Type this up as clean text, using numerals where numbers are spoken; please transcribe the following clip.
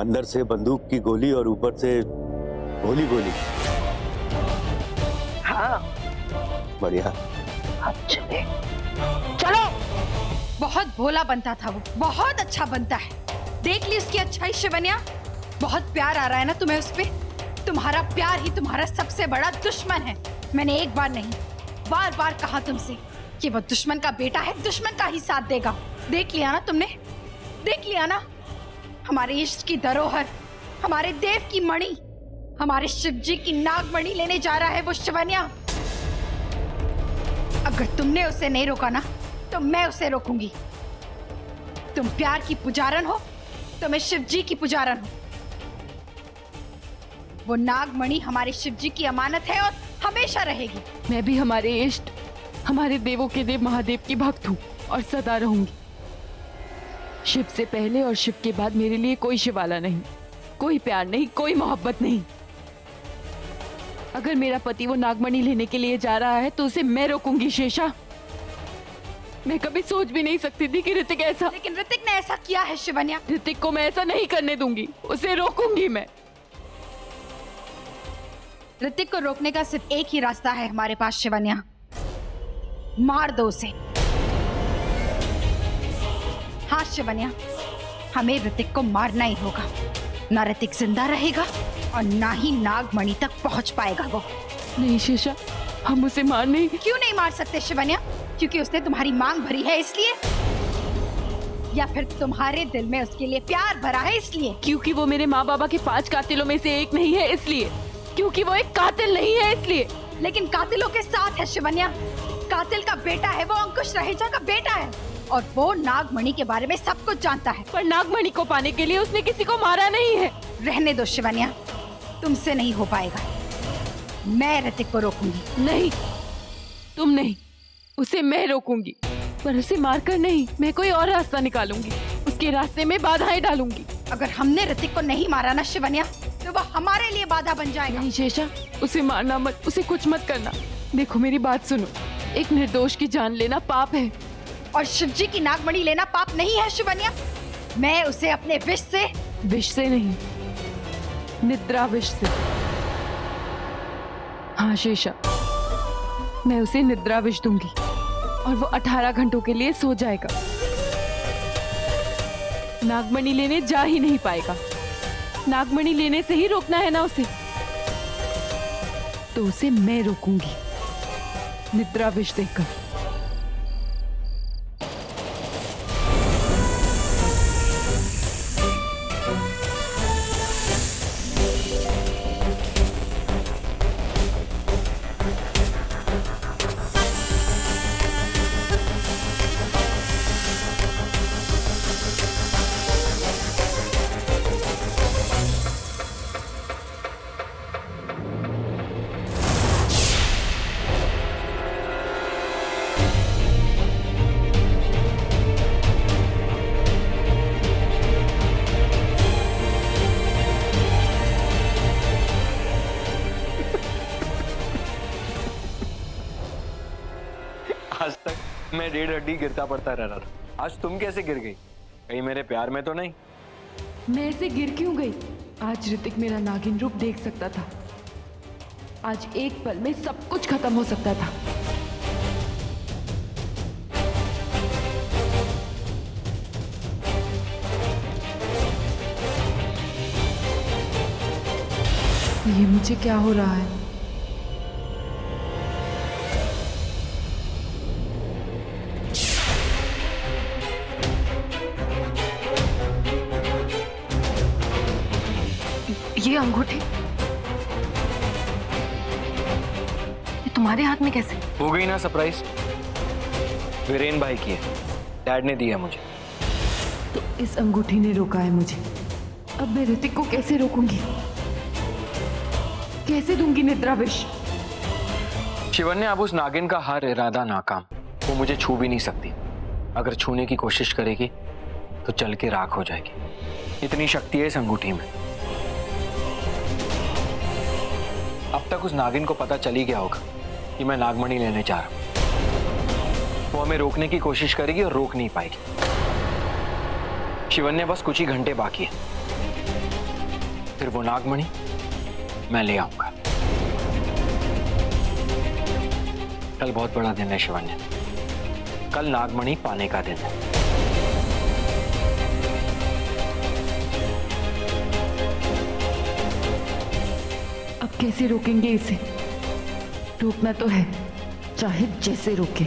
अंदर से बंदूक की गोली और ऊपर से गोली गोली। हाँ बढ़िया। अब चले चलो। बहुत भोला बनता था वो, बहुत अच्छा बनता है। देख ली उसकी अच्छाई शिवन्या, बहुत प्यार आ रहा है ना तुम्हें उस पे। तुम्हारा प्यार ही तुम्हारा सबसे बड़ा दुश्मन है। मैंने एक बार नहीं बार बार कहा तुमसे कि वो दुश्मन का बेटा है, दुश्मन का ही साथ देगा। देख लिया ना तुमने, देख लिया ना। हमारे इष्ट की धरोहर, हमारे देव की मणि, हमारे शिव जी की नागमणि लेने जा रहा है वो शिवन्या। अगर तुमने उसे नहीं रोका ना तो मैं उसे रोकूंगी। तुम प्यार की पुजारन हो तो मैं शिव जी की पुजारन हूं। वो नागमणि हमारे शिव जी की अमानत है और हमेशा रहेगी। मैं भी हमारे इष्ट, हमारे देवों के देव महादेव की भक्त हूँ और सदा रहूंगी। शिव से पहले और शिव के बाद मेरे लिए कोई शिवाला नहीं, कोई प्यार नहीं, कोई मोहब्बत नहीं। अगर मेरा पति वो नागमणि लेने के लिए जा रहा है तो उसे मैं रोकूंगी शेषा। मैं कभी सोच भी नहीं सकती थी कि ऋतिक ऐसा, लेकिन ऋतिक ने ऐसा किया है शिवन्या। ऋतिक को मैं ऐसा नहीं करने दूंगी, उसे रोकूंगी मैं। ऋतिक को रोकने का सिर्फ एक ही रास्ता है हमारे पास शिवन्या, मार दो उसे। हाँ शिवन्या, हमें ऋतिक को मारना ही होगा। ना ऋतिक जिंदा रहेगा और ना ही नागमणि तक पहुंच पाएगा वो। नहीं शेषा, हम उसे मार नहीं। क्यों नहीं मार सकते शिवन्या? क्योंकि उसने तुम्हारी मांग भरी है इसलिए, या फिर तुम्हारे दिल में उसके लिए प्यार भरा है इसलिए? क्योंकि वो मेरे माँ बाबा के 5 कातिलों में से एक नहीं है इसलिए, क्योंकि वो एक कातिल नहीं है इसलिए। लेकिन कातिलों के साथ है शिवन्या। कातिल का बेटा है वो, अंकुश रहेजा का बेटा है, और वो नागमणि के बारे में सब कुछ जानता है। पर नागमणि को पाने के लिए उसने किसी को मारा नहीं है। रहने दो शिवन्या, तुमसे नहीं हो पाएगा। मैं ऋतिक को रोकूंगी। नहीं, तुम नहीं, उसे मैं रोकूंगी, पर उसे मारकर नहीं। मैं कोई और रास्ता निकालूंगी, उसके रास्ते में बाधाएं डालूंगी। अगर हमने ऋतिक को नहीं मारा ना शिवन्या, तो वह हमारे लिए बाधा बन जाएगा। नहीं शेषा, उसे मारना मत, उसे कुछ मत करना। देखो मेरी बात सुनो, एक निर्दोष की जान लेना पाप है, और शिवजी की नागमणि लेना पाप नहीं है शिवन्या। मैं उसे अपने विष से नहीं, निद्रा विष से। हाँ शेषा, मैं उसे निद्रा विष दूंगी और वो 18 घंटों के लिए सो जाएगा। नागमणि लेने जा ही नहीं पाएगा। नागमणि लेने से ही रोकना है ना उसे, तो उसे मैं रोकूंगी निद्रा विष देकर। आज तक मैं 1.5 हड्डी गिरता पड़ता रह रहा था, आज तुम कैसे गिर गई? कहीं मेरे प्यार में तो नहीं? मैं ऐसे गिर क्यों गई? आज ऋतिक मेरा नागिन रूप देख सकता था। आज एक पल में सब कुछ खत्म हो सकता था। ये मुझे क्या हो रहा है? ये अंगूठी, ये तुम्हारे हाथ में कैसे? हो गई ना सरप्राइज? वीरेन भाई की है, डैड ने दिया मुझे। तो इस अंगूठी ने रोका है मुझे। अब मैं ऋतिक को कैसे रोकूंगी? कैसे दूंगी निद्रा विष? शिवन्या, अब उस नागिन का हर इरादा नाकाम। वो मुझे छू भी नहीं सकती। अगर छूने की कोशिश करेगी तो जल के राख हो जाएगी। इतनी शक्ति है इस अंगूठी में। अब तक उस नागिन को पता चल ही गया होगा कि मैं नागमणि लेने जा रहा हूं। वो हमें रोकने की कोशिश करेगी और रोक नहीं पाएगी। शिवन्या, बस कुछ ही घंटे बाकी है। फिर वो नागमणि मैं ले आऊंगा। कल बहुत बड़ा दिन है शिवन्या, कल नागमणि पाने का दिन है। अब कैसे रोकेंगे इसे? रोकना तो है, चाहे जैसे रोके।